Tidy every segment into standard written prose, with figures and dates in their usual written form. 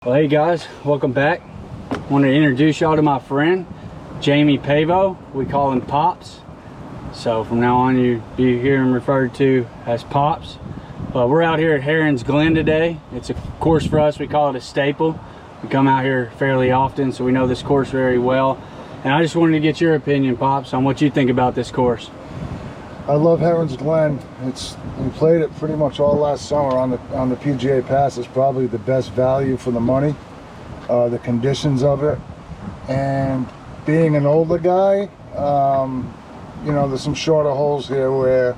Well, hey guys, welcome back. I want to introduce y'all to my friend Jamie Pavo. We call him Pops, so from now on you hear him referred to as Pops. We're out here at Herons Glen today. It's a course for us. We call it a staple. We come out here fairly often, so we know this course very well. And I just wanted to get your opinion, Pops, on what you think about this course. I love Herons Glen. We played it pretty much all last summer on the PGA Pass. It's probably the best value for the money. The conditions of it, and being an older guy, you know, there's some shorter holes here where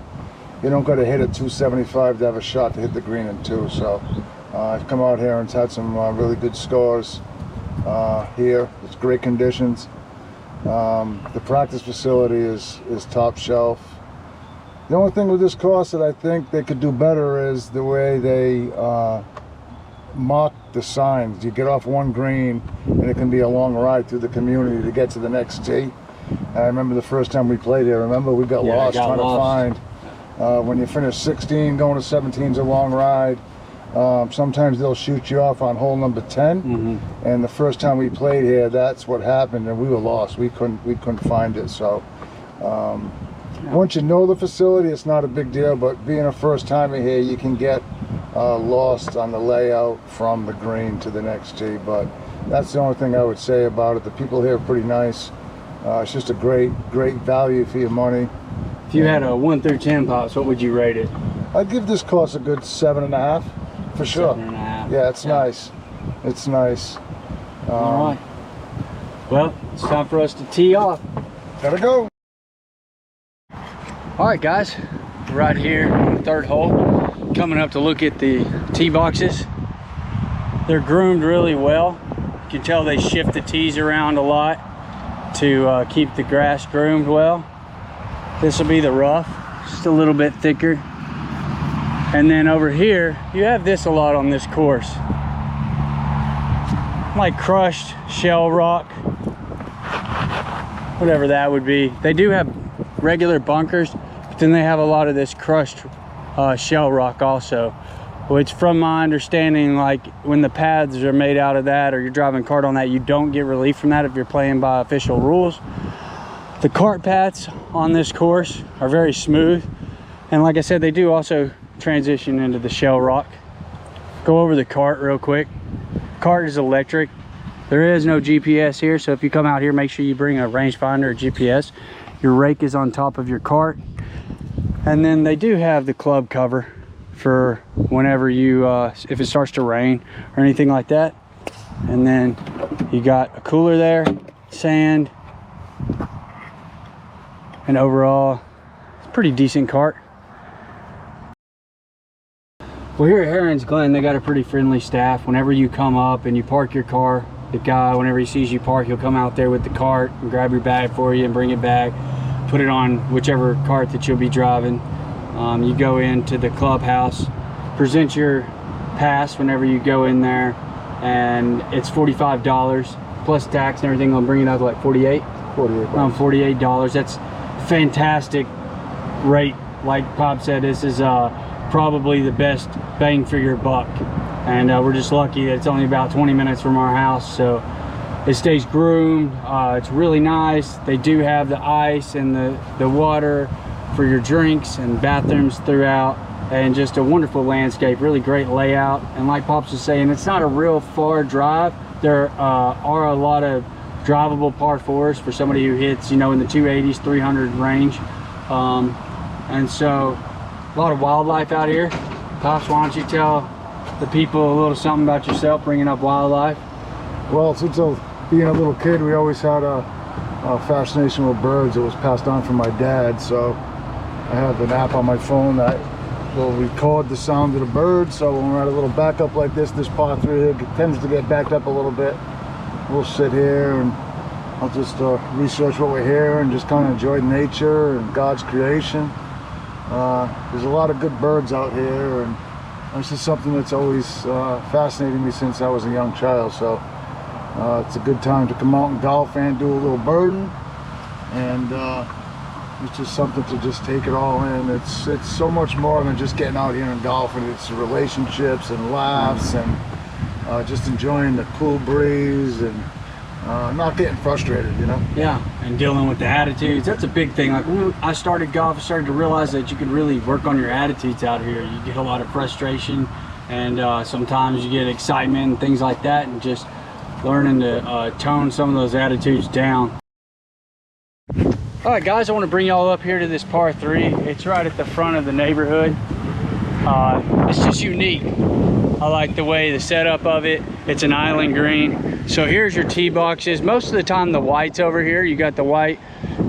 you don't got to hit a 275 to have a shot to hit the green in two. So I've come out here and had some really good scores here. It's great conditions. The practice facility is top shelf. The only thing with this course that I think they could do better is the way they mark the signs. You get off one green and it can be a long ride through the community to get to the next tee. And I remember the first time we played here, we got lost trying to find, when you finish 16, going to 17 is a long ride. Sometimes they'll shoot you off on hole number 10. And the first time we played here, that's what happened, and we were lost. We couldn't find it. So once you know the facility, it's not a big deal, but being a first timer here, you can get lost on the layout from the green to the next tee. But that's the only thing I would say about it. The people here are pretty nice. It's just a great value for your money. If you had a 1 through 10, Pops, what would you rate it? I'd give this course a good 7.5 for sure. 7.5. Yeah, it's nice. It's nice. All right. Well, it's time for us to tee off. Gotta go. All right, guys, right here on the third hole, coming up to look at the tee boxes. They're groomed really well. You can tell they shift the tees around a lot to keep the grass groomed well. This will be the rough, just a little bit thicker. And then over here, you have this a lot on this course, like crushed shell rock, whatever that would be. They do have regular bunkers, but then they have a lot of this crushed shell rock also, which from my understanding, like when the paths are made out of that or you're driving kart on that, you don't get relief from that if you're playing by official rules. The kart paths on this course are very smooth, and like I said, they do also transition into the shell rock. Go over the kart real quick. Kart is electric. There is no GPS here, so if you come out here, make sure you bring a rangefinder or GPS. Your rake is on top of your cart, and then they do have the club cover for whenever you if it starts to rain or anything like that. And then you got a cooler there, sand, and overall it's a pretty decent cart. Well, here at Herons Glen, they got a pretty friendly staff. Whenever you come up and you park your car, the guy, whenever he sees you park, he'll come out there with the cart and grab your bag for you and bring it back, put it on whichever cart that you'll be driving. You go into the clubhouse, present your pass whenever you go in there, and it's $45 plus tax and everything. I'll bring it out to like 48. Around $48. That's fantastic rate. Like Pop said, this is probably the best bang for your buck, and we're just lucky that it's only about 20 minutes from our house, so it stays groomed. It's really nice. They do have the ice and the water for your drinks and bathrooms throughout, and just a wonderful landscape, really great layout. And like Pops was saying, it's not a real far drive. There are a lot of drivable par fours for somebody who hits, you know, in the 280s, 300 range. And so a lot of wildlife out here. Pops, why don't you tell the people a little something about yourself, bringing up wildlife? Well, since being a little kid, we always had a fascination with birds. It was passed on from my dad, so I have an app on my phone that will record the sound of the birds. So when we're at a little backup like this par 3 here tends to get backed up a little bit. We'll sit here and I'll just research what we're hearing, just kind of enjoy nature and God's creation. There's a lot of good birds out here, and this is something that's always fascinated me since I was a young child. So it's a good time to come out and golf and do a little birding, and it's just something to just take it all in. It's so much more than just getting out here and golfing. It's relationships and laughs and just enjoying the cool breeze and not getting frustrated, you know? Yeah, and dealing with the attitudes. That's a big thing. Like when I started golf, I started to realize that you could really work on your attitudes out here. You get a lot of frustration, and sometimes you get excitement and things like that, and just learning to tone some of those attitudes down. All right, guys, I want to bring y'all up here to this par 3. It's right at the front of the neighborhood. It's just unique. I like the way the setup of it. It's an island green. So here's your tee boxes. Most of the time the white's over here. You got the white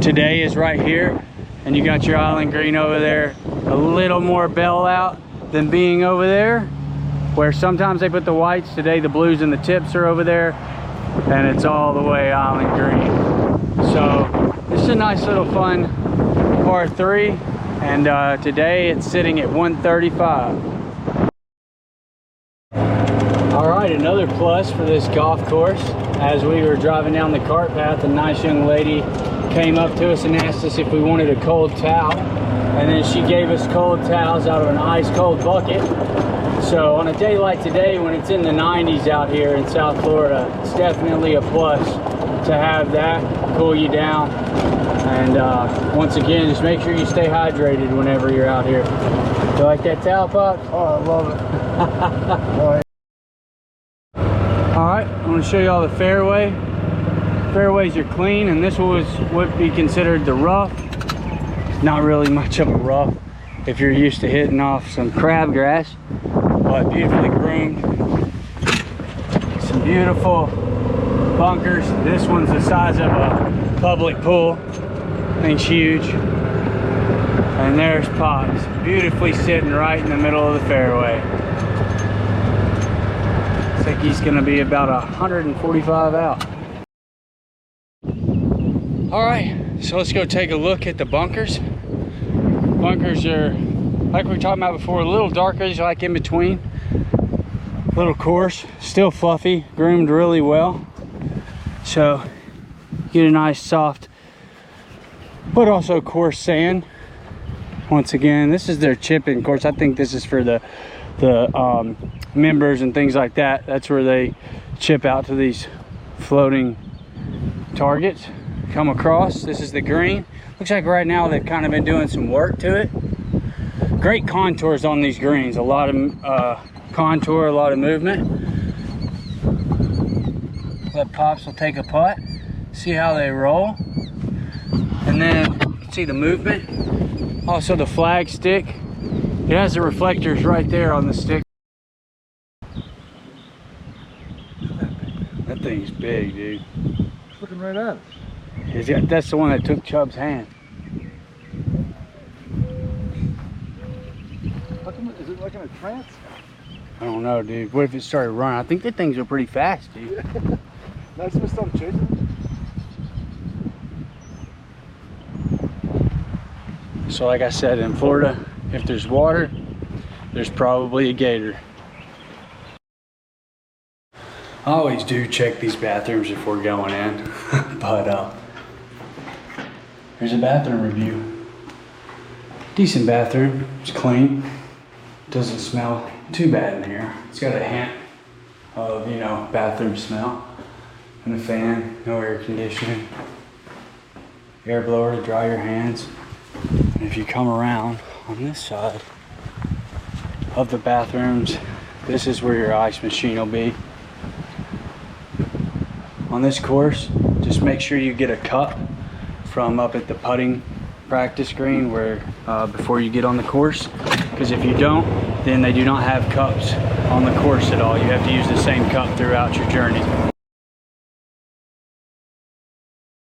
today is right here, and you got your island green over there. A little more bell out than being over there, where sometimes they put the whites. Today the blues and the tips are over there, and it's all the way island green. So this is a nice little fun par 3, and today it's sitting at 135. All right, another plus for this golf course. As we were driving down the cart path, a nice young lady came up to us and asked us if we wanted a cold towel. And then she gave us cold towels out of an ice cold bucket. So on a day like today, when it's in the 90s out here in South Florida, it's definitely a plus to have that cool you down. And once again, just make sure you stay hydrated whenever you're out here. You like that towel, Pop? Oh, I love it. Oh, all right, I'm going to show you all the fairway. Fairways are clean, and this was would be considered the rough. Not really much of a rough if you're used to hitting off some crabgrass, but beautifully groomed. Some beautiful bunkers. This one's the size of a public pool. Thing's huge. And there's Pops, beautifully sitting right in the middle of the fairway. I think he's gonna be about 145 out. All right, so let's go take a look at the bunkers. Bunkers are, like we were talking about before, a little darker, like in between. Little coarse, still fluffy, groomed really well. So get a nice soft, but also coarse sand. Once again, this is their chipping course. I think this is for the members and things like that. That's where they chip out to these floating targets. Come across, this is the green. Looks like right now they've kind of been doing some work to it. Great contours on these greens. A lot of contour, a lot of movement. Let Pops will take a putt, see how they roll. And then you can see the movement. Also the flag stick. It has the reflectors right there on the stick. That thing's big, dude. it's looking right at us. That's the one that took Chubb's hand. Is it like in a trance? I don't know, dude. What if it started running? I think the things are pretty fast, dude. That's what started chasing. So like I said, in Florida, if there's water, there's probably a gator. I always do check these bathrooms before going in, but here's a bathroom review. Decent bathroom, it's clean. Doesn't smell too bad in here. It's got a hint of, you know, bathroom smell. And a fan, no air conditioning. Air blower to dry your hands. And if you come around on this side of the bathrooms, this is where your ice machine will be. On this course, just make sure you get a cup from up at the putting practice green where before you get on the course, because if you don't, then they do not have cups on the course at all. You have to use the same cup throughout your journey.